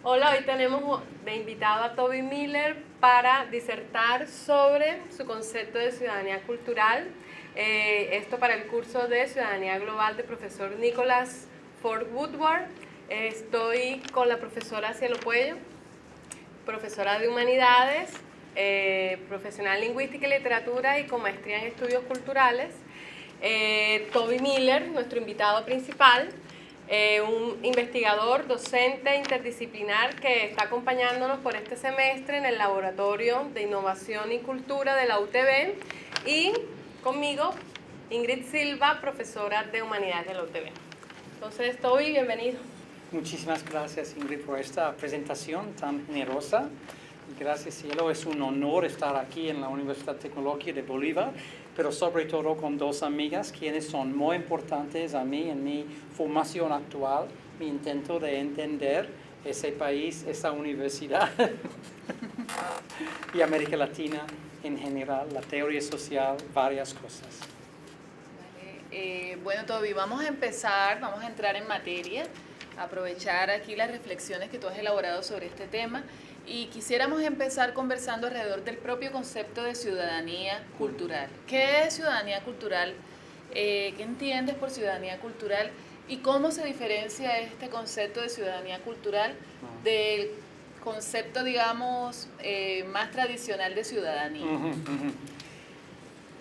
Hola, hoy tenemos de invitado a Toby Miller para disertar sobre su concepto de ciudadanía cultural. Esto para el curso de Ciudadanía Global del profesor Nicholas Ford Woodward. Estoy con la profesora Cielo Puello, profesora de Humanidades, profesional en Lingüística y Literatura y con maestría en Estudios Culturales. Toby Miller, nuestro invitado principal. Un investigador, docente interdisciplinar que está acompañándonos por este semestre en el Laboratorio de Innovación y Cultura de la UTB, y conmigo Ingrid Silva, profesora de Humanidades de la UTB. Entonces, Toby, bienvenido. Muchísimas gracias, Ingrid, por esta presentación tan generosa. Gracias, Cielo. Es un honor estar aquí en la Universidad Tecnológica de Bolívar, pero sobre todo con dos amigas quienes son muy importantes a mí en mi formación actual, mi intento de entender ese país, esa universidad y América Latina en general, la teoría social, varias cosas. Bueno, Toby, vamos a entrar en materia, aprovechar aquí las reflexiones que tú has elaborado sobre este tema. Y quisiéramos empezar conversando alrededor del propio concepto de ciudadanía cultural. ¿Qué es ciudadanía cultural? ¿Qué entiendes por ciudadanía cultural? ¿Y cómo se diferencia este concepto de ciudadanía cultural del concepto, digamos, más tradicional de ciudadanía?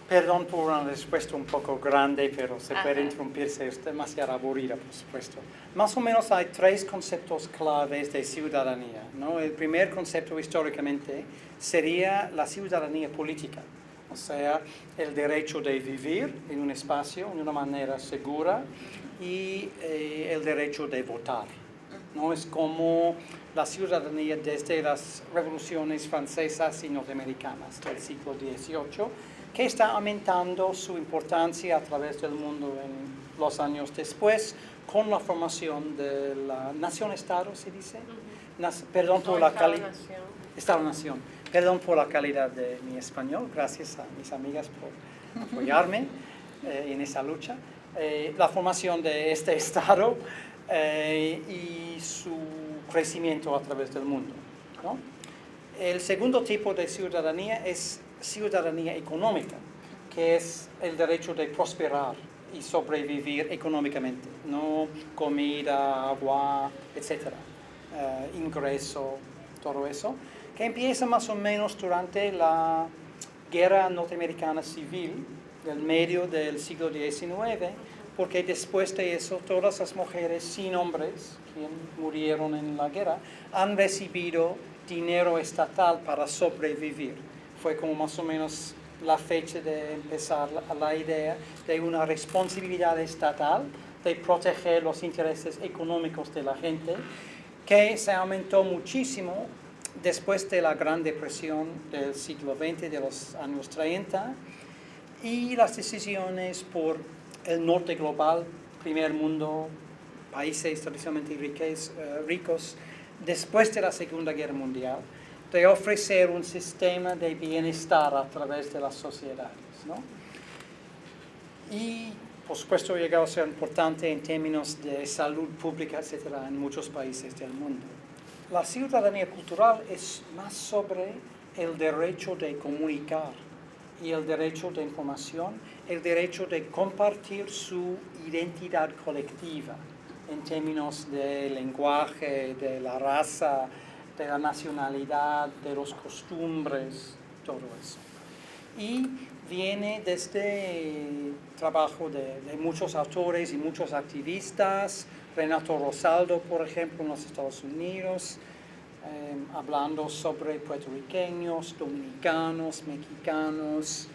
Perdón por una respuesta un poco grande, pero se puede interrumpirse, es demasiado aburrida, por supuesto. Más o menos hay tres conceptos claves de ciudadanía, ¿no? El primer concepto históricamente sería la ciudadanía política, o sea, el derecho de vivir en un espacio de una manera segura y el derecho de votar, ¿no? Es como la ciudadanía desde las revoluciones francesas y norteamericanas del siglo XVIII, que está aumentando su importancia a través del mundo en los años después, con la formación de la nación-estado, ¿se dice? Perdón por la calidad. Estado-nación. Perdón por la calidad de mi español, gracias a mis amigas por apoyarme en esa lucha. La formación de este Estado y su crecimiento a través del mundo, ¿no? El segundo tipo de ciudadanía es ciudadanía económica, que es el derecho de prosperar y sobrevivir económicamente, no comida, agua, etcétera, ingreso, todo eso, que empieza más o menos durante la guerra norteamericana civil del medio del siglo XIX, porque después de eso todas las mujeres sin hombres que murieron en la guerra han recibido dinero estatal para sobrevivir. Fue como más o menos la fecha de empezar la idea de una responsabilidad estatal de proteger los intereses económicos de la gente, que se aumentó muchísimo después de la Gran Depresión del siglo XX, de los años 30, y las decisiones por el norte global, primer mundo, países tradicionalmente ricos, después de la Segunda Guerra Mundial, de ofrecer un sistema de bienestar a través de las sociedades, ¿no? Y, por supuesto, ha llegado a ser importante en términos de salud pública, etcétera, en muchos países del mundo. La ciudadanía cultural es más sobre el derecho de comunicar y el derecho de información, el derecho de compartir su identidad colectiva en términos de lenguaje, de la raza, de la nacionalidad, de los costumbres, todo eso. Y viene desde el trabajo de muchos autores y muchos activistas, Renato Rosaldo, por ejemplo, en los Estados Unidos, hablando sobre puertorriqueños, dominicanos, mexicanos,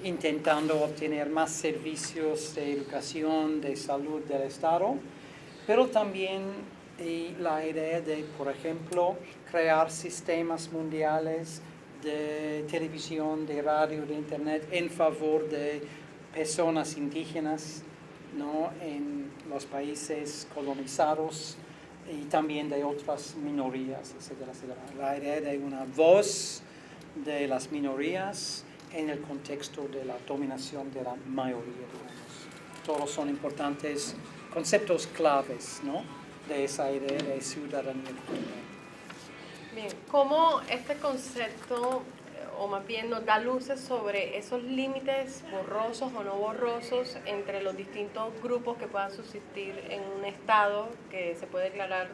intentando obtener más servicios de educación, de salud del Estado, pero también la idea de, por ejemplo, crear sistemas mundiales de televisión, de radio, de internet en favor de personas indígenas, ¿no?, en los países colonizados y también de otras minorías, etcétera, etcétera. La idea de una voz de las minorías en el contexto de la dominación de la mayoría, digamos. Todos son importantes conceptos claves, ¿no?, de esa idea de ciudadanía cultural. Bien, ¿cómo este concepto, o más bien nos da luces sobre esos límites borrosos o no borrosos entre los distintos grupos que puedan subsistir en un Estado que se puede declarar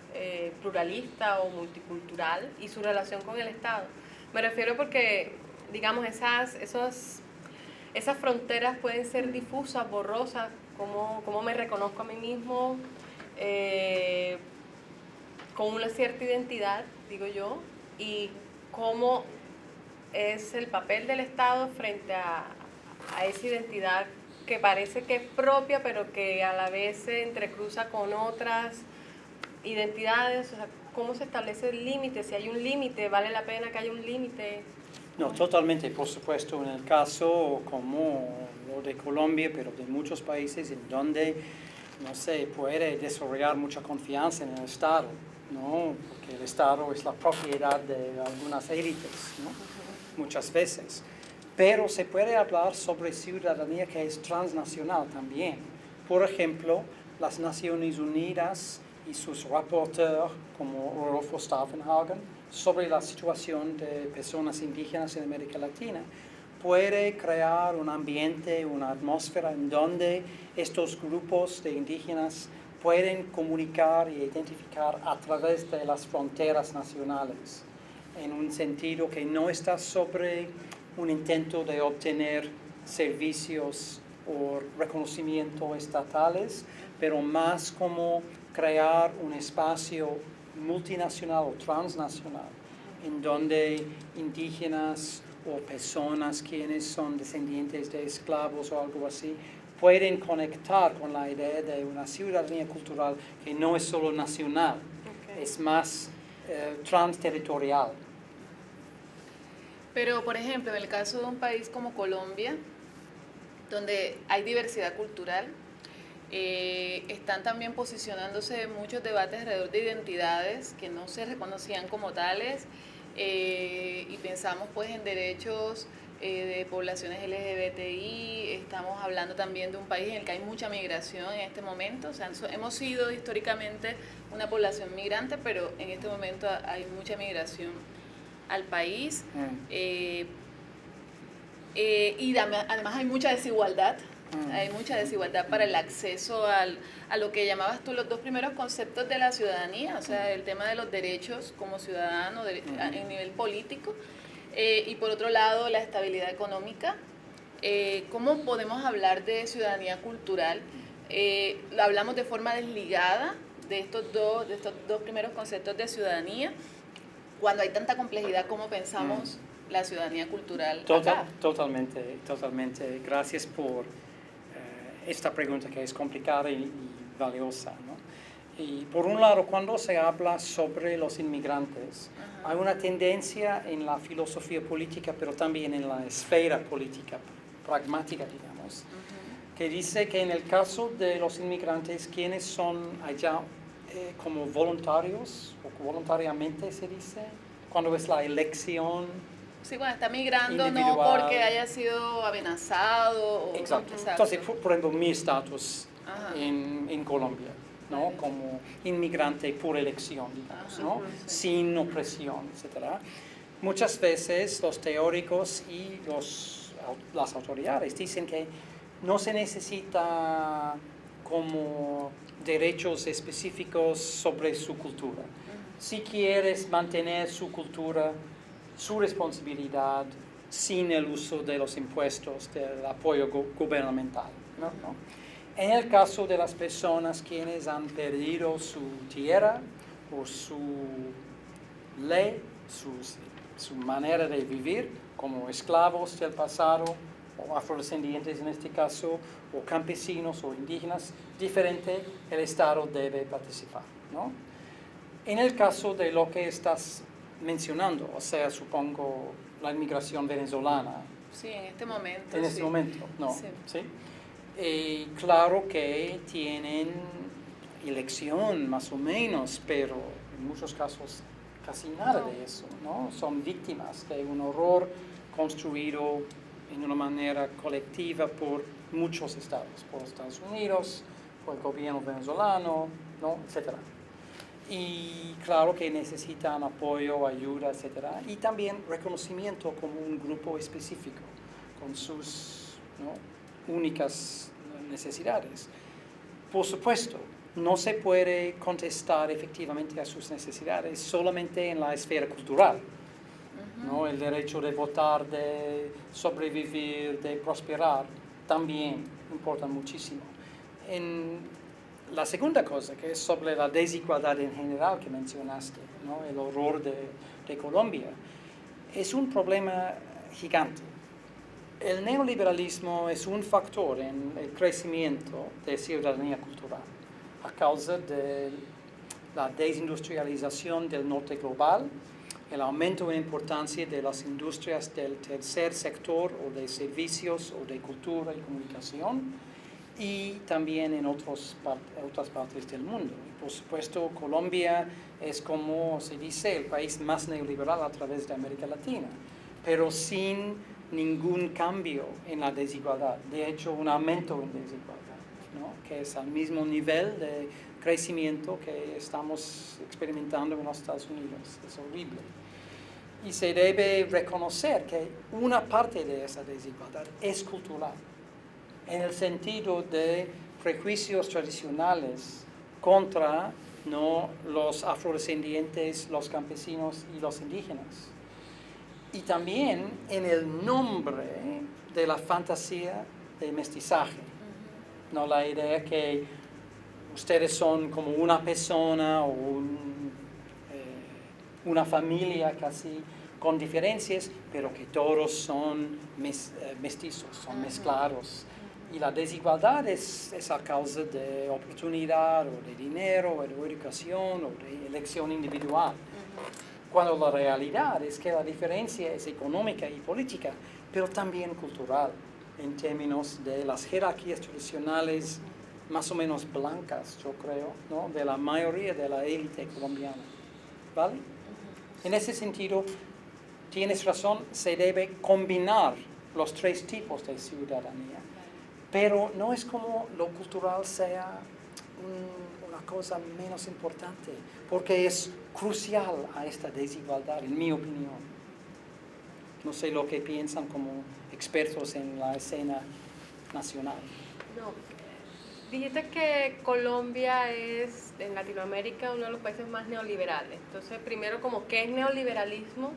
pluralista o multicultural y su relación con el Estado? Me refiero porque, digamos, esas fronteras pueden ser difusas, borrosas, cómo me reconozco a mí mismo con una cierta identidad, digo yo, y cómo es el papel del Estado frente a esa identidad que parece que es propia, pero que a la vez se entrecruza con otras identidades. O sea, ¿cómo se establece el límite? Si hay un límite, ¿vale la pena que haya un límite? No, totalmente, por supuesto, en el caso como lo de Colombia, pero de muchos países en donde no se puede desarrollar mucha confianza en el Estado, ¿no? Porque el Estado es la propiedad de algunas élites, ¿no? Muchas veces. Pero se puede hablar sobre ciudadanía que es transnacional también. Por ejemplo, las Naciones Unidas y sus rapporteurs, como Rodolfo Stavenhagen, sobre la situación de personas indígenas en América Latina, puede crear un ambiente, una atmósfera en donde estos grupos de indígenas pueden comunicar y identificar a través de las fronteras nacionales, en un sentido que no está sobre un intento de obtener servicios o reconocimiento estatales, pero más como crear un espacio multinacional o transnacional, en donde indígenas o personas quienes son descendientes de esclavos o algo así, pueden conectar con la idea de una ciudadanía cultural que no es solo nacional, es más transterritorial. Pero, por ejemplo, en el caso de un país como Colombia, donde hay diversidad cultural, están también posicionándose muchos debates alrededor de identidades que no se reconocían como tales, y pensamos pues en derechos de poblaciones LGBTI. Estamos hablando también de un país en el que hay mucha migración en este momento. O sea, hemos sido históricamente una población migrante, pero en este momento hay mucha migración al país. Y además hay mucha desigualdad. Hay mucha desigualdad para el acceso a lo que llamabas tú los dos primeros conceptos de la ciudadanía, o sea, el tema de los derechos como ciudadano en nivel político, y por otro lado la estabilidad económica. ¿Cómo podemos hablar de ciudadanía cultural? Hablamos de forma desligada de estos dos primeros conceptos de ciudadanía, cuando hay tanta complejidad. ¿Cómo pensamos la ciudadanía cultural acá? Totalmente. Gracias por esta pregunta que es complicada y valiosa, ¿no? Y por un lado, cuando se habla sobre los inmigrantes, hay una tendencia en la filosofía política, pero también en la esfera política, pragmática, digamos, que dice que en el caso de los inmigrantes, quienes son allá como voluntarios, o voluntariamente se dice, cuando es la elección. Sí, cuando está migrando, individual. No porque haya sido amenazado. Exacto. Entonces, por ejemplo, mi estatus en Colombia, ¿no? Como inmigrante por elección, digamos, ¿no? Sin opresión, etc. Muchas veces los teóricos y las autoridades dicen que no se necesita como derechos específicos sobre su cultura. Si quieres mantener su cultura, su responsabilidad, sin el uso de los impuestos, del apoyo gubernamental, ¿no? En el caso de las personas quienes han perdido su tierra o su ley, su manera de vivir, como esclavos del pasado, o afrodescendientes en este caso, o campesinos o indígenas, diferente, el Estado debe participar, ¿no? En el caso de lo que estás mencionando, o sea, supongo la inmigración venezolana. Sí, en este momento. En este momento, ¿no? Sí. Claro que tienen elección más o menos, pero en muchos casos casi nada de eso, ¿no? Son víctimas de un horror construido en una manera colectiva por muchos estados, por Estados Unidos, por el gobierno venezolano, ¿no? Etc. Y claro que necesitan apoyo, ayuda, etc. Y también reconocimiento como un grupo específico, con sus, ¿no?, únicas necesidades. Por supuesto, no se puede contestar efectivamente a sus necesidades solamente en la esfera cultural, ¿no? El derecho de votar, de sobrevivir, de prosperar, también importa muchísimo. La segunda cosa, que es sobre la desigualdad en general que mencionaste, ¿no?, el horror de Colombia, es un problema gigante. El neoliberalismo es un factor en el crecimiento de ciudadanía cultural a causa de la desindustrialización del norte global, el aumento en importancia de las industrias del tercer sector o de servicios o de cultura y comunicación, y también en otras partes del mundo. Y por supuesto, Colombia es, como se dice, el país más neoliberal a través de América Latina, pero sin ningún cambio en la desigualdad. De hecho, un aumento en desigualdad, ¿no?, que es al mismo nivel de crecimiento que estamos experimentando en los Estados Unidos. Es horrible. Y se debe reconocer que una parte de esa desigualdad es cultural, en el sentido de prejuicios tradicionales contra, ¿no?, los afrodescendientes, los campesinos y los indígenas. Y también en el nombre de la fantasía de mestizaje, ¿no?, la idea que ustedes son como una persona o una familia casi con diferencias, pero que todos son mestizos, son mezclados. Y la desigualdad es a causa de oportunidad, o de dinero, o de educación, o de elección individual. Cuando la realidad es que la diferencia es económica y política, pero también cultural, en términos de las jerarquías tradicionales más o menos blancas, yo creo, ¿no?, de la mayoría de la élite colombiana. ¿Vale? En ese sentido, tienes razón, se debe combinar los tres tipos de ciudadanía. Pero no es como lo cultural sea una cosa menos importante, porque es crucial a esta desigualdad, en mi opinión. No sé lo que piensan como expertos en la escena nacional. No, dijiste que Colombia es, en Latinoamérica, uno de los países más neoliberales. Entonces, primero, como qué es neoliberalismo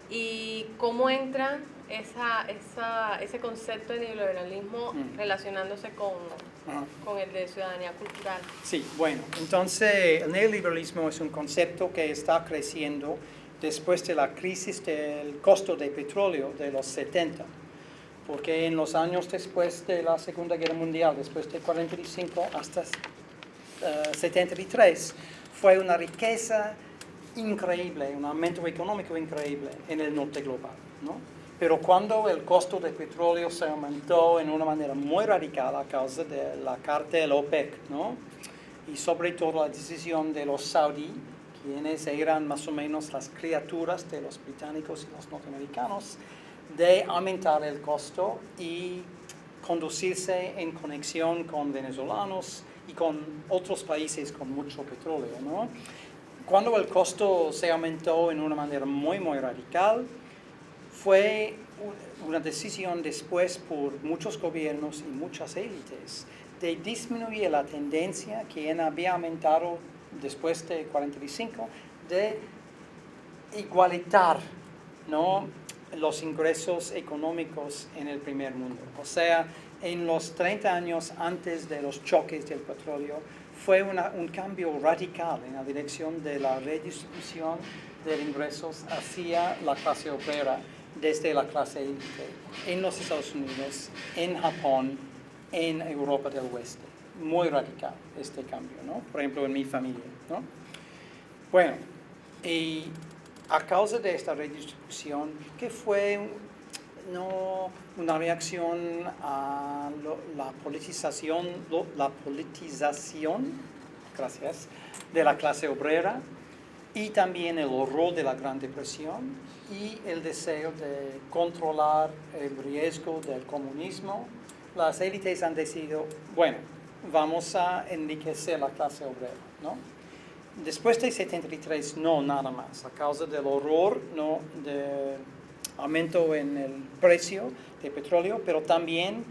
y cómo entra ese concepto de neoliberalismo relacionándose con el de ciudadanía cultural. Sí, bueno, entonces el neoliberalismo es un concepto que está creciendo después de la crisis del costo de petróleo de los 70, porque en los años después de la Segunda Guerra Mundial, después de 45 hasta 73, fue una riqueza increíble, un aumento económico increíble en el norte global, ¿no? Pero cuando el costo de petróleo se aumentó en una manera muy radical a causa de la cartel OPEC, ¿no?, y sobre todo la decisión de los saudíes, quienes eran más o menos las criaturas de los británicos y los norteamericanos, de aumentar el costo y conducirse en conexión con venezolanos y con otros países con mucho petróleo, ¿no? Cuando el costo se aumentó en una manera muy, muy radical, fue una decisión después por muchos gobiernos y muchas élites de disminuir la tendencia que había aumentado después de 45, de igualitar, ¿no?, los ingresos económicos en el primer mundo. O sea, en los 30 años antes de los choques del petróleo, fue un cambio radical en la dirección de la redistribución de ingresos hacia la clase obrera desde la clase élite en los Estados Unidos, en Japón, en Europa del Oeste. Muy radical este cambio, ¿no? Por ejemplo, en mi familia, ¿no? Bueno, y a causa de esta redistribución, que fue una reacción a la politización, gracias, de la clase obrera, y también el horror de la Gran Depresión y el deseo de controlar el riesgo del comunismo, las élites han decidido, bueno, vamos a enriquecer la clase obrera, ¿no? después de 73 no, nada más, a causa del horror, no, de aumento en el precio de petróleo, pero también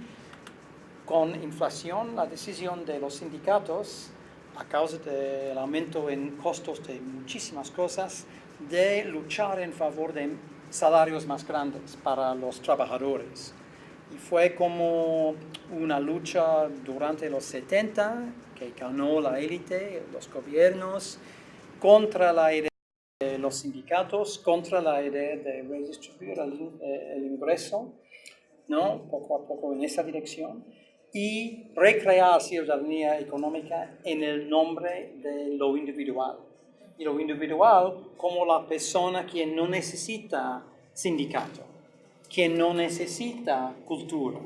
con inflación, la decisión de los sindicatos, a causa del aumento en costos de muchísimas cosas, de luchar en favor de salarios más grandes para los trabajadores. Y fue como una lucha durante los 70 que ganó la élite, los gobiernos, contra la idea de los sindicatos, contra la idea de redistribuir el ingreso, ¿no? Poco a poco en esa dirección, y recrear ciudadanía económica en el nombre de lo individual. Y lo individual como la persona quien no necesita sindicato, quien no necesita cultura,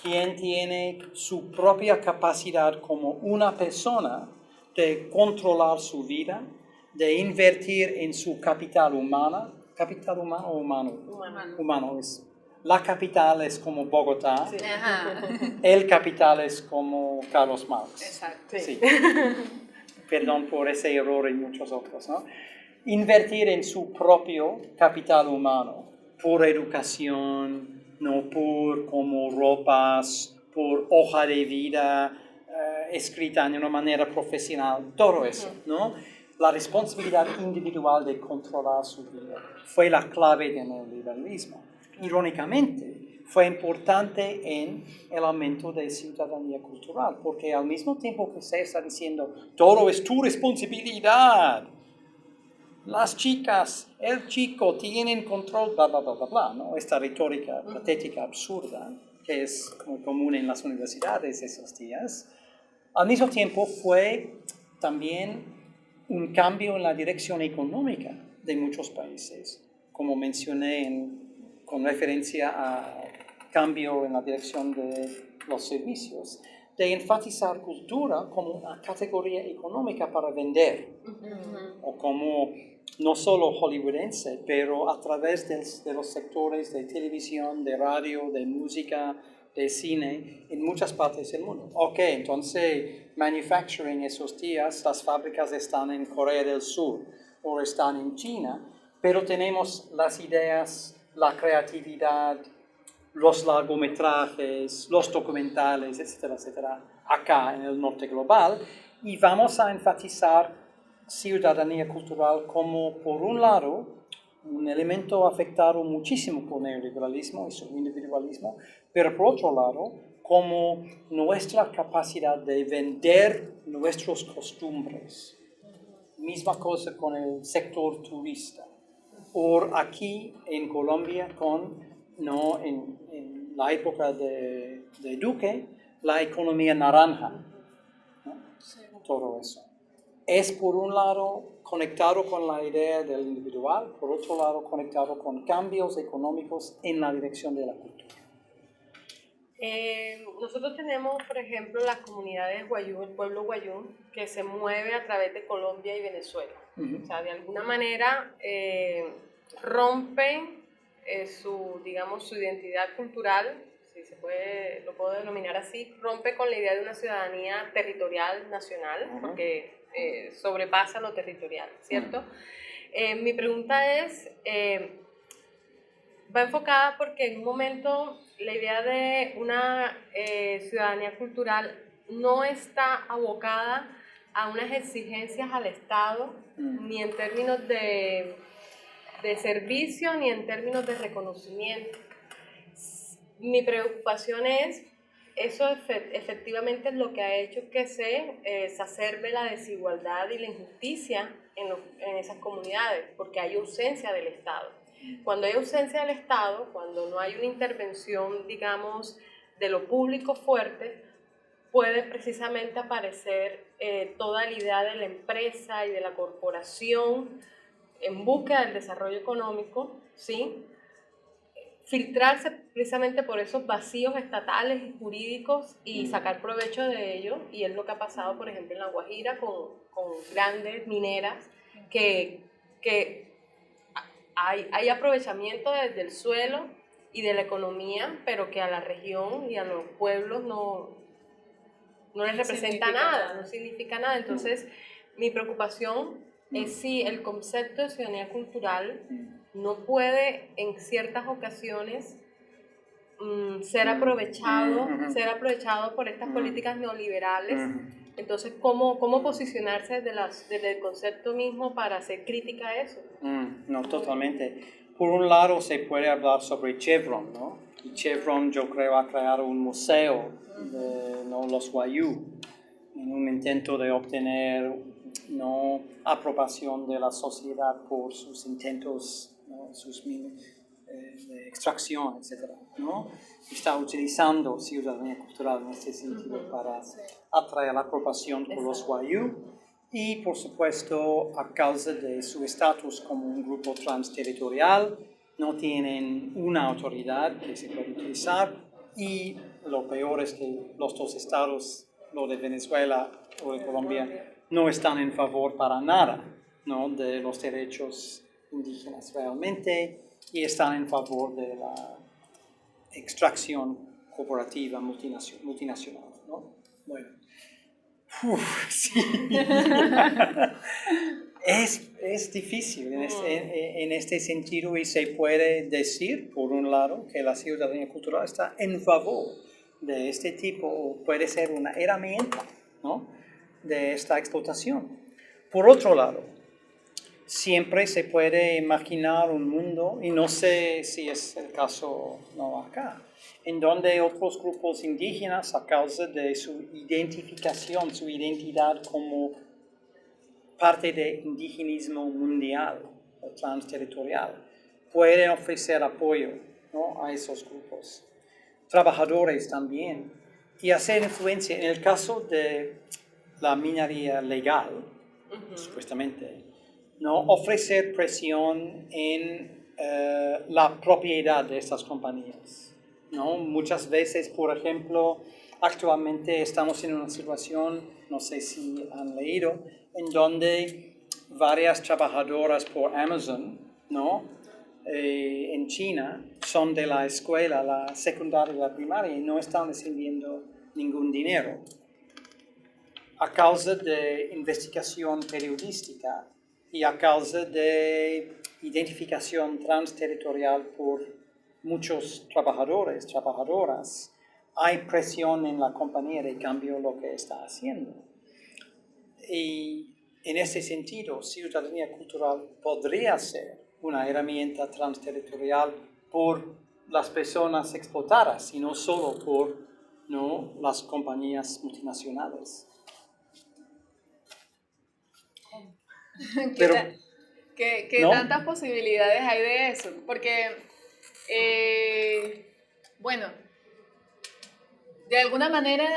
quien tiene su propia capacidad como una persona de controlar su vida, de invertir en su capital humano. ¿Capital humano o humano? Humano. La capital es como Bogotá, Sí. el capital es como Carlos Marx. Exacto. Sí. Perdón por ese error y muchos otros, ¿no? Invertir en su propio capital humano, por educación, no por como ropas, por hoja de vida escrita de una manera profesional, todo eso, ¿no? La responsabilidad individual de controlar su vida fue la clave del neoliberalismo. Irónicamente, fue importante en el aumento de ciudadanía cultural, porque al mismo tiempo que se está diciendo, todo es tu responsabilidad, las chicas, el chico tienen control, bla, bla, bla, bla, bla, ¿no? Esta retórica patética, absurda, que es muy común en las universidades esos días. Al mismo tiempo fue también un cambio en la dirección económica de muchos países, como mencioné con referencia a cambio en la dirección de los servicios, de enfatizar cultura como una categoría económica para vender, o como no solo hollywoodense, pero a través de los sectores de televisión, de radio, de música, de cine, en muchas partes del mundo. Ok, entonces, manufacturing esos días, las fábricas están en Corea del Sur o están en China, pero tenemos las ideas, la creatividad, los largometrajes, los documentales, etcétera, etcétera, acá en el norte global, y vamos a enfatizar ciudadanía cultural como, por un lado, un elemento afectado muchísimo por el neoliberalismo y su individualismo, pero por otro lado, como nuestra capacidad de vender nuestras costumbres. Misma cosa con el sector turista. O aquí en Colombia, no, en la época de Duque, la economía naranja, ¿no? Sí. Todo eso. Es por un lado conectado con la idea del individual, por otro lado conectado con cambios económicos en la dirección de la cultura. Nosotros tenemos, por ejemplo, las comunidades Guayú, el pueblo Guayú, que se mueve a través de Colombia y Venezuela. O sea, de alguna manera rompen su identidad cultural, si se puede, lo puedo denominar así, rompe con la idea de una ciudadanía territorial nacional, porque sobrepasa lo territorial, ¿cierto? Mi pregunta es, va enfocada porque en un momento la idea de una ciudadanía cultural no está abocada a unas exigencias al Estado, ni en términos de servicio, ni en términos de reconocimiento. Mi preocupación es, eso efectivamente es lo que ha hecho que se exacerbe la desigualdad y la injusticia en esas comunidades, porque hay ausencia del Estado. Cuando hay ausencia del Estado, cuando no hay una intervención, digamos, de lo público fuerte, puede precisamente aparecer toda la idea de la empresa y de la corporación en búsqueda del desarrollo económico, ¿sí? Filtrarse precisamente por esos vacíos estatales y jurídicos y sacar provecho de ello, y es lo que ha pasado, por ejemplo, en La Guajira con grandes mineras que hay aprovechamiento desde el suelo y de la economía, pero que a la región y a los pueblos no les representa nada, no significa nada. Entonces, Mi preocupación es si el concepto de ciudadanía cultural no puede en ciertas ocasiones ser aprovechado por estas políticas neoliberales. Entonces, ¿cómo posicionarse desde el concepto mismo para hacer crítica a eso? No, totalmente. Por un lado se puede hablar sobre Chevron, ¿no? Y Chevron, yo creo, ha creado un museo de, ¿no?, los Wayuu, en un intento de obtener, ¿no?, aprobación de la sociedad por sus intentos, ¿no?, de extracción, etc., ¿no? Está utilizando ciudadanía cultural en este sentido para atraer la aprobación por los Wayuu y, por supuesto, a causa de su estatus como un grupo transterritorial, no tienen una autoridad que se puede utilizar y lo peor es que los dos estados, lo de Venezuela o de Colombia, no están en favor para nada, ¿no?, de los derechos indígenas realmente y están en favor de la extracción corporativa multinacional, ¿no? Bueno, sí. Es difícil en este sentido y se puede decir, por un lado, que la ciudadanía cultural está en favor de este tipo, o puede ser una herramienta, ¿no?, de esta explotación. Por otro lado, siempre se puede imaginar un mundo, y no sé si es el caso no acá, en donde otros grupos indígenas, a causa de su identificación, su identidad como parte del indigenismo mundial o transterritorial, pueden ofrecer apoyo, ¿no?, a esos grupos. Trabajadores también, y hacer influencia. En el caso de la minería legal, supuestamente, ¿no?, ofrecer presión en la propiedad de estas compañías, ¿no? Muchas veces, por ejemplo, actualmente estamos en una situación, no sé si han leído, en donde varias trabajadoras por Amazon, ¿no?, en China, son de la escuela, la secundaria y la primaria, y no están recibiendo ningún dinero. A causa de investigación periodística y a causa de identificación transterritorial por muchos trabajadores, trabajadoras, hay presión en la compañía de cambio lo que está haciendo. Y en ese sentido, ciudadanía cultural podría ser una herramienta transterritorial por las personas explotadas y no solo por, ¿no?, las compañías multinacionales. Pero, ¿Qué ¿no?, tantas posibilidades hay de eso? Porque, bueno, de alguna manera,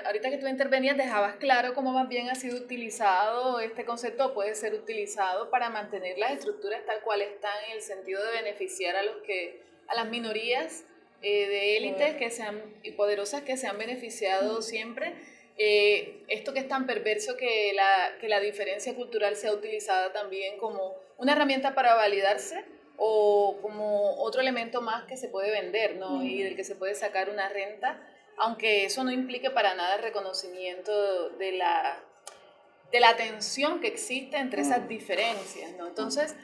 ahorita que tú intervenías, dejabas claro cómo más bien ha sido utilizado este concepto, puede ser utilizado para mantener las estructuras tal cual están, en el sentido de beneficiar a las minorías de élites y poderosas que se han beneficiado siempre. Esto que es tan perverso que la diferencia cultural sea utilizada también como una herramienta para validarse o como otro elemento más que se puede vender, ¿no?, y del que se puede sacar una renta, aunque eso no implique para nada el reconocimiento de la tensión que existe entre esas diferencias, ¿no? Entonces,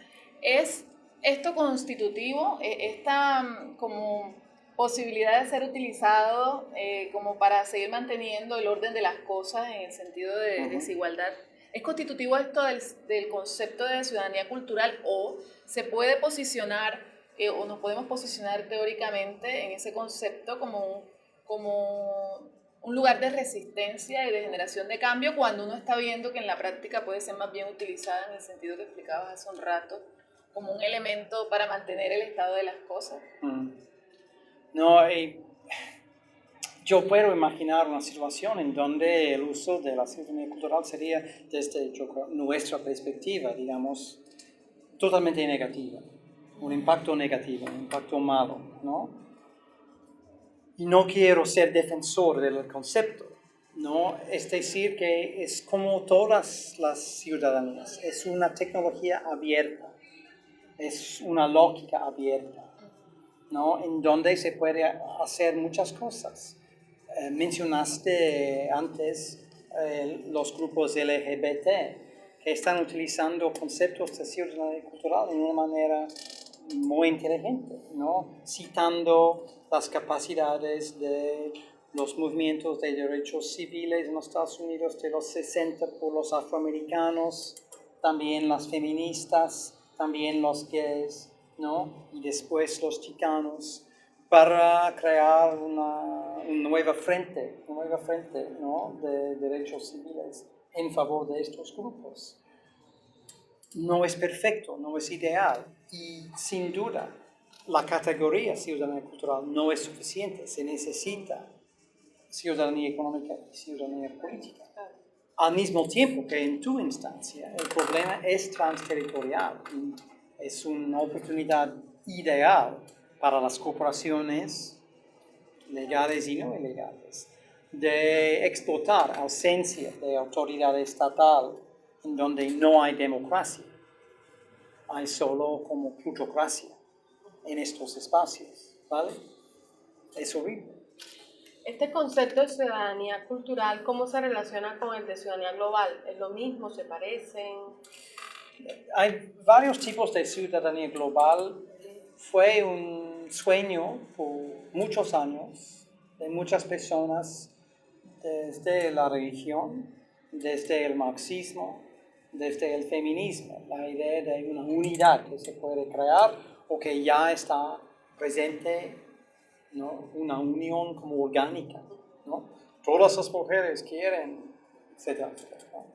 es esto constitutivo, esta como posibilidad de ser utilizado como para seguir manteniendo el orden de las cosas en el sentido de desigualdad. ¿Es constitutivo esto del concepto de ciudadanía cultural o se puede posicionar o nos podemos posicionar teóricamente en ese concepto como un lugar de resistencia y de generación de cambio cuando uno está viendo que en la práctica puede ser más bien utilizada en el sentido que explicabas hace un rato, como un elemento para mantener el estado de las cosas? No, yo puedo imaginar una situación en donde el uso de la ciudadanía cultural sería, desde nuestra perspectiva, digamos, totalmente negativa, un impacto negativo, un impacto malo, ¿no? Y no quiero ser defensor del concepto, ¿no? Es decir, que es como todas las ciudadanías, es una tecnología abierta, es una lógica abierta, ¿no?, en donde se puede hacer muchas cosas. Mencionaste antes los grupos LGBT, que están utilizando conceptos de ciudadanía cultural de una manera muy inteligente, ¿no? Citando las capacidades de los movimientos de derechos civiles en los Estados Unidos de los 60 por los afroamericanos, también las feministas, también los gays, ¿no? Y después los chicanos, para crear una nueva frente, ¿no? De derechos civiles en favor de estos grupos. No es perfecto, no es ideal y sin duda la categoría ciudadanía cultural no es suficiente, se necesita ciudadanía económica y ciudadanía política. Al mismo tiempo que en tu instancia el problema es transterritorial y es una oportunidad ideal para las corporaciones legales y no ilegales de explotar ausencia de autoridad estatal en donde no hay democracia, hay solo como plutocracia en estos espacios, ¿vale? Es horrible. Este concepto de ciudadanía cultural, ¿cómo se relaciona con el de ciudadanía global? ¿Es lo mismo? ¿Se parecen? Hay varios tipos de ciudadanía global. Fue un sueño por muchos años de muchas personas desde la religión, desde el marxismo, desde el feminismo, la idea de una unidad que se puede crear o que ya está presente, ¿no? Una unión como orgánica, ¿no? Todas las mujeres quieren, etcétera, etcétera, ¿no?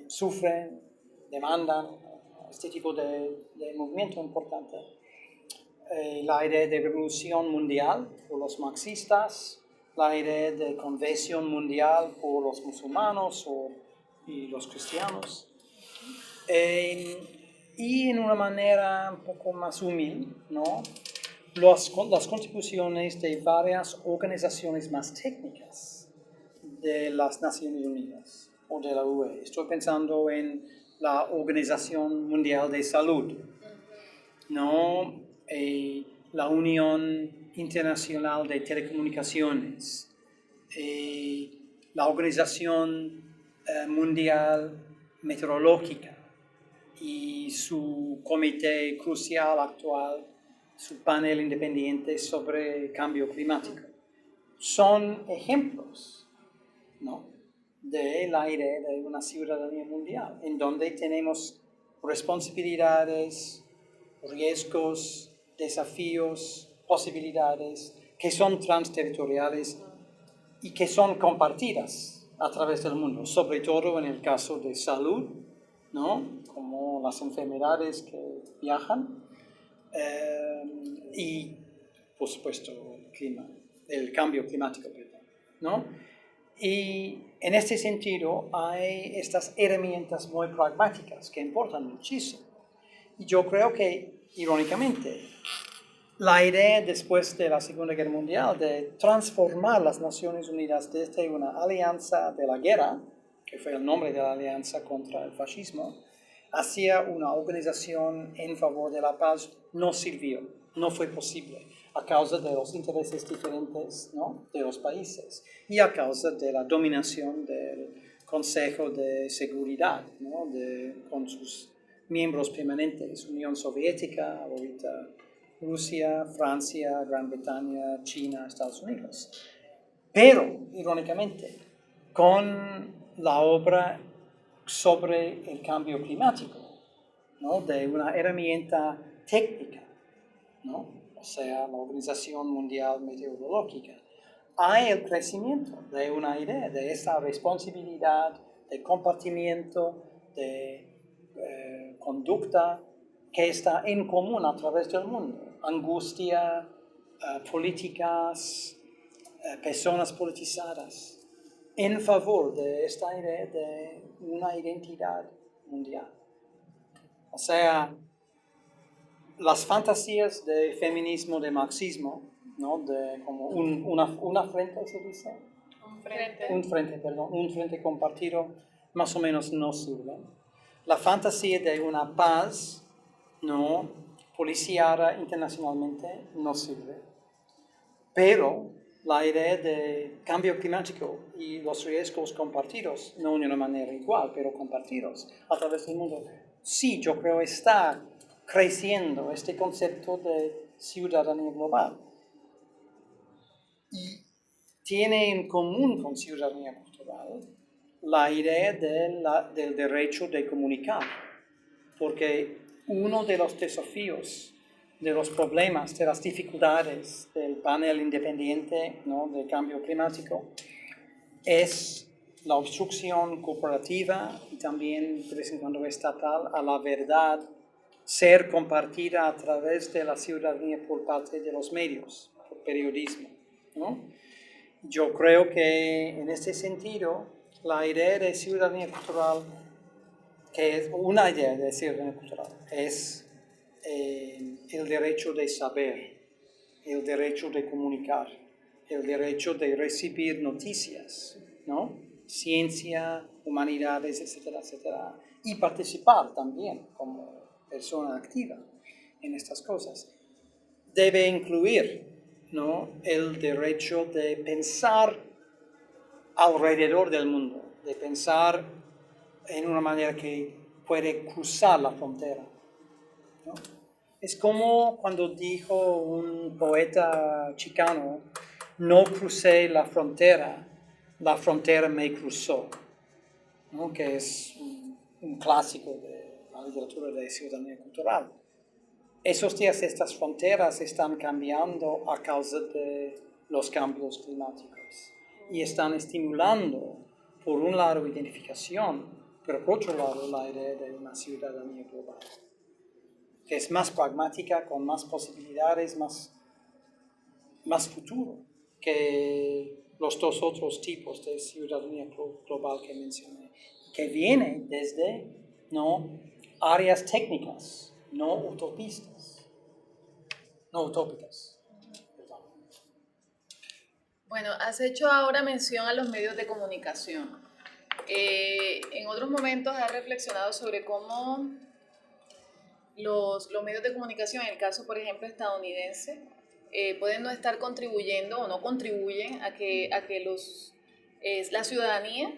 Sufren, demandan, este tipo de movimiento importante. La idea de revolución mundial por los marxistas, la idea de conversión mundial por los musulmanes y los cristianos. Y en una manera un poco más humilde, ¿no? Las contribuciones de varias organizaciones más técnicas de las Naciones Unidas o de la UE. Estoy pensando en la Organización Mundial de Salud, ¿no? La Unión Internacional de Telecomunicaciones, la Organización Mundial Meteorológica y su comité crucial actual, su panel independiente sobre cambio climático. Son ejemplos, ¿no? De la idea de una ciudadanía mundial, en donde tenemos responsabilidades, riesgos, desafíos, posibilidades que son transterritoriales y que son compartidas a través del mundo, sobre todo en el caso de salud, ¿no? Como las enfermedades que viajan y, por supuesto, el cambio climático, ¿no? Y en este sentido hay estas herramientas muy pragmáticas que importan muchísimo. Y yo creo que, irónicamente, la idea después de la Segunda Guerra Mundial de transformar las Naciones Unidas desde una alianza de la guerra, que fue el nombre de la alianza contra el fascismo, hacia una organización en favor de la paz, no sirvió, no fue posible, a causa de los intereses diferentes, ¿no? De los países y a causa de la dominación del Consejo de Seguridad, ¿no? Con sus miembros permanentes, Unión Soviética, ahorita Rusia, Francia, Gran Bretaña, China, Estados Unidos. Pero, irónicamente, con la obra sobre el cambio climático, ¿no? De una herramienta técnica, ¿no? O sea, la Organización Mundial Meteorológica, hay el crecimiento de una idea, de esa responsabilidad, de compartimiento, de conducta que está en común a través del mundo. Angustia, políticas, personas politizadas, en favor de esta idea de una identidad mundial. O sea, las fantasías de feminismo, de marxismo, ¿no? De como una frente, ¿se dice? Un frente compartido, más o menos no sirve. La fantasía de una paz, ¿no? Policiada internacionalmente no sirve. Pero la idea de cambio climático y los riesgos compartidos, no de una manera igual, pero compartidos a través del mundo. Sí, yo creo que está creciendo este concepto de ciudadanía global. Y tiene en común con ciudadanía cultural la idea del derecho de comunicar, porque uno de los desafíos, de los problemas, de las dificultades del panel independiente, ¿no?, del cambio climático, es la obstrucción corporativa y también de vez en cuando estatal a la verdad ser compartida a través de la ciudadanía por parte de los medios, por periodismo, ¿no? Yo creo que en este sentido la idea de ciudadanía cultural, que es una idea de ciudadanía cultural, es el derecho de saber, el derecho de comunicar, el derecho de recibir noticias, ¿no? Ciencia, humanidades, etcétera, etcétera, y participar también como persona activa en estas cosas. Debe incluir, ¿no?, el derecho de pensar alrededor del mundo, de pensar en una manera que puede cruzar la frontera, ¿no? Es como cuando dijo un poeta chicano, no crucé la frontera me cruzó, ¿no?, que es un clásico de la literatura de ciudadanía cultural. Esos días estas fronteras están cambiando a causa de los cambios climáticos y están estimulando, por un lado, identificación, pero por otro lado, la idea de una ciudadanía global, que es más pragmática, con más posibilidades, más futuro que los dos otros tipos de ciudadanía global que mencioné, que viene desde, ¿no?, áreas técnicas, no utópicas. Perdón. Bueno, has hecho ahora mención a los medios de comunicación. En otros momentos has reflexionado sobre cómo los medios de comunicación, en el caso, por ejemplo, estadounidense, pueden no estar contribuyendo o no contribuyen a que la ciudadanía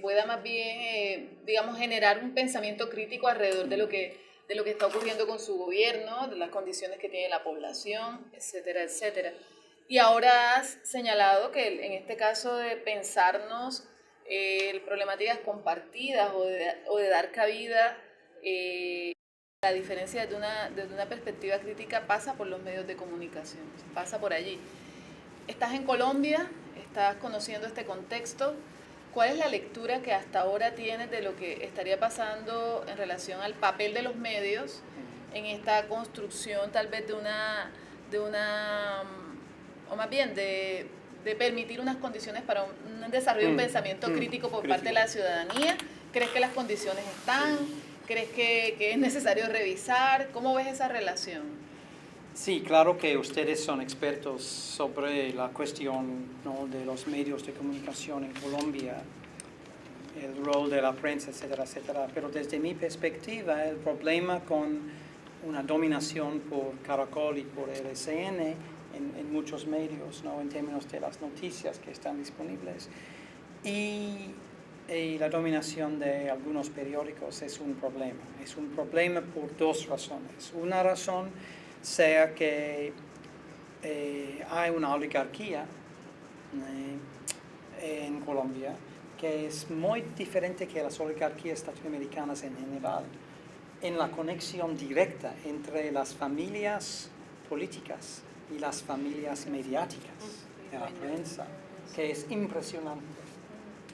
pueda más bien, digamos, generar un pensamiento crítico alrededor de lo que está ocurriendo con su gobierno, de las condiciones que tiene la población, etcétera, etcétera. Y ahora has señalado que en este caso de pensarnos problemáticas compartidas o de dar cabida, la diferencia desde una perspectiva crítica pasa por los medios de comunicación, pasa por allí. Estás en Colombia, estás conociendo este contexto. ¿Cuál es la lectura que hasta ahora tienes de lo que estaría pasando en relación al papel de los medios en esta construcción tal vez o más bien de permitir unas condiciones para un desarrollo de un pensamiento crítico por parte de la ciudadanía? ¿Crees que las condiciones están? ¿Crees que es necesario revisar? ¿Cómo ves esa relación? Sí, claro que ustedes son expertos sobre la cuestión, ¿no?, de los medios de comunicación en Colombia, el rol de la prensa, etcétera, etcétera. Pero desde mi perspectiva, el problema con una dominación por Caracol y por RCN en muchos medios, ¿no?, en términos de las noticias que están disponibles, y la dominación de algunos periódicos es un problema. Es un problema por dos razones. Una razón sea que hay una oligarquía en Colombia que es muy diferente que las oligarquías latinoamericanas en general, en la conexión directa entre las familias políticas y las familias mediáticas de la prensa, que es impresionante,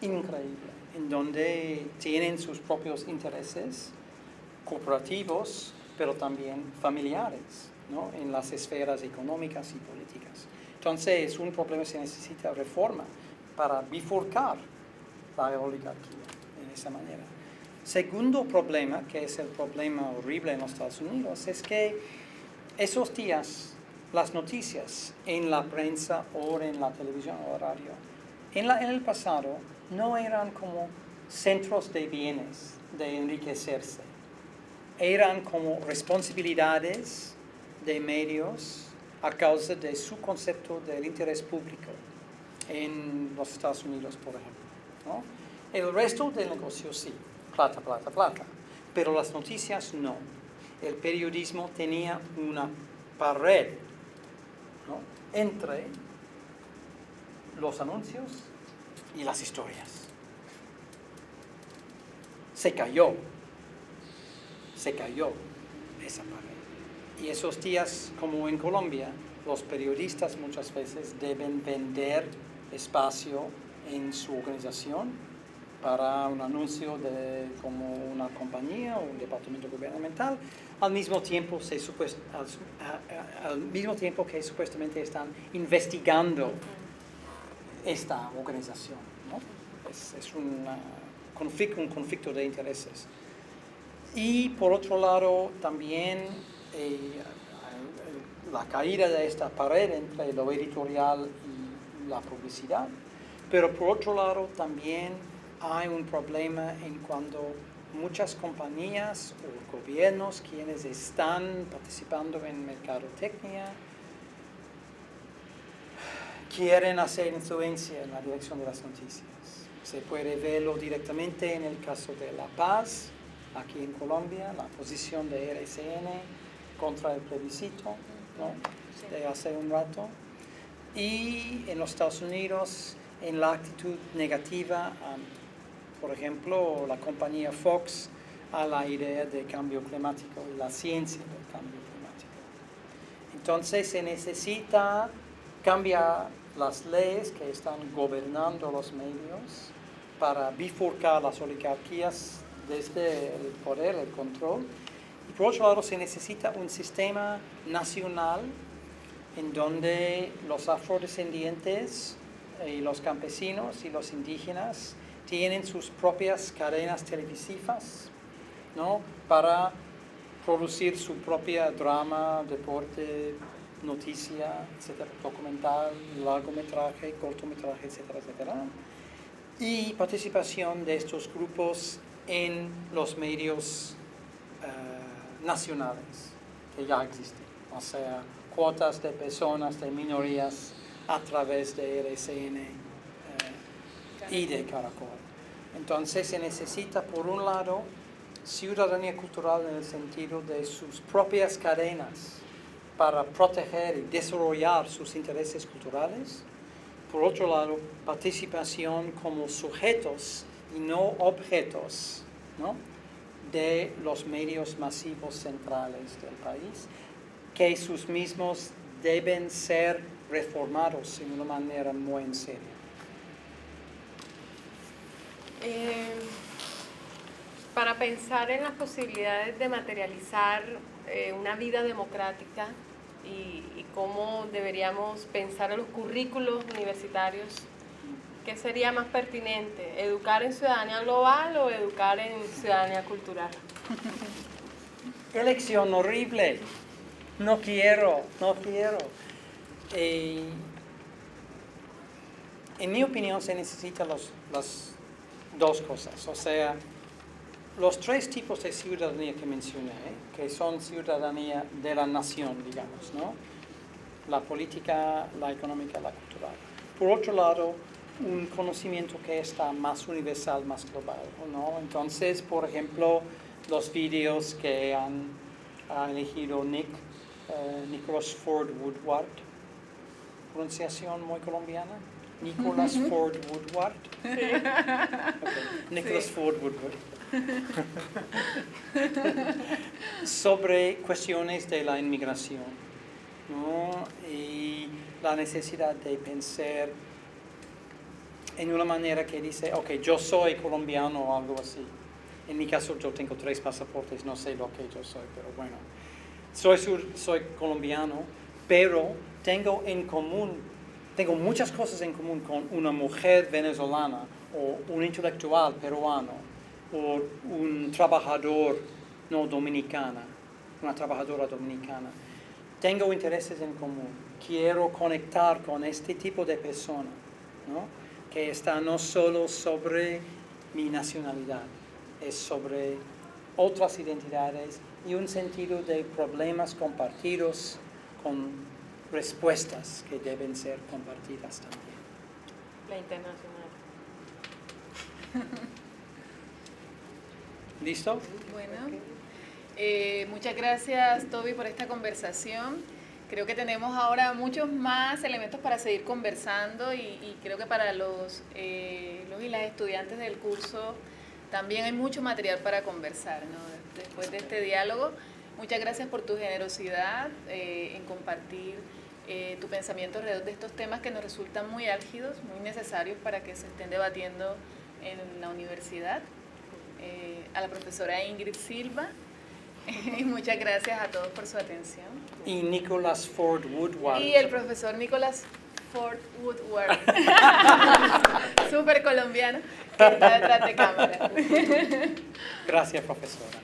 increíble, en donde tienen sus propios intereses corporativos, pero también familiares, ¿no?, en las esferas económicas y políticas. Entonces, es un problema que se necesita reforma para bifurcar la oligarquía en esa manera. Segundo problema, que es el problema horrible en los Estados Unidos, es que esos días las noticias en la prensa o en la televisión o radio, en el pasado no eran como centros de bienes, de enriquecerse. Eran como responsabilidades de medios a causa de su concepto del interés público en los Estados Unidos, por ejemplo, ¿no? El resto del negocio sí, plata, plata, plata, pero las noticias no. El periodismo tenía una pared, ¿no?, entre los anuncios y las historias. Se cayó esa pared. Y esos días, como en Colombia, los periodistas muchas veces deben vender espacio en su organización para un anuncio de como una compañía o un departamento gubernamental, al mismo tiempo que supuestamente están investigando esta organización, ¿no? Es un conflicto de intereses. Y por otro lado, también la caída de esta pared entre lo editorial y la publicidad. Pero por otro lado, también hay un problema en cuando muchas compañías o gobiernos quienes están participando en mercadotecnia quieren hacer influencia en la dirección de las noticias. Se puede verlo directamente en el caso de La Paz, aquí en Colombia, la posición de RCN contra el plebiscito, ¿no?, de hace un rato. Y en los Estados Unidos, en la actitud negativa, por ejemplo, la compañía Fox a la idea de cambio climático y la ciencia del cambio climático. Entonces se necesita cambiar las leyes que están gobernando los medios para bifurcar las oligarquías desde el poder, el control. Y por otro lado, se necesita un sistema nacional en donde los afrodescendientes y los campesinos y los indígenas tienen sus propias cadenas televisivas, ¿no?, para producir su propia drama, deporte, noticia, etcétera, documental, largometraje, cortometraje, etcétera, etcétera. Y participación de estos grupos en los medios nacionales que ya existen, o sea, cuotas de personas, de minorías a través de RCN y de Caracol. Entonces se necesita, por un lado, ciudadanía cultural en el sentido de sus propias cadenas para proteger y desarrollar sus intereses culturales. Por otro lado, participación como sujetos y no objetos, ¿no?, de los medios masivos centrales del país, que sus mismos deben ser reformados en una manera muy en serio. Para pensar en las posibilidades de materializar una vida democrática y cómo deberíamos pensar en los currículos universitarios, ¿qué sería más pertinente? ¿Educar en ciudadanía global o educar en ciudadanía cultural? Elección horrible. No quiero. En mi opinión se necesitan las dos cosas. O sea, los tres tipos de ciudadanía que mencioné, que son ciudadanía de la nación, digamos, ¿no?, la política, la económica, la cultural. Por otro lado, un conocimiento que está más universal, más global, ¿no? Entonces, por ejemplo, los vídeos que ha elegido Nicholas Ford Woodward, pronunciación muy colombiana, Nicholas Ford Woodward. Sí. Okay. Nicholas Ford Woodward. Sobre cuestiones de la inmigración, ¿no?, y la necesidad de pensar en una manera que dice, ok, yo soy colombiano o algo así. En mi caso yo tengo 3 pasaportes, no sé lo que yo soy, pero bueno. Soy colombiano, pero tengo muchas cosas en común con una mujer venezolana o un intelectual peruano o un trabajador una trabajadora dominicana. Tengo intereses en común. Quiero conectar con este tipo de persona, ¿no?, que está no solo sobre mi nacionalidad, es sobre otras identidades y un sentido de problemas compartidos con respuestas que deben ser compartidas también. La internacional. ¿Listo? Bueno, muchas gracias, Toby, por esta conversación. Creo que tenemos ahora muchos más elementos para seguir conversando y creo que para los y las estudiantes del curso también hay mucho material para conversar, ¿no? Después de este diálogo. Muchas gracias por tu generosidad en compartir tu pensamiento alrededor de estos temas que nos resultan muy álgidos, muy necesarios para que se estén debatiendo en la universidad. A la profesora Ingrid Silva. Y muchas gracias a todos por su atención. Y Nicholas Ford Woodward. Y el profesor Nicholas Ford Woodward, súper colombiano, que está detrás de cámara. Gracias, profesora.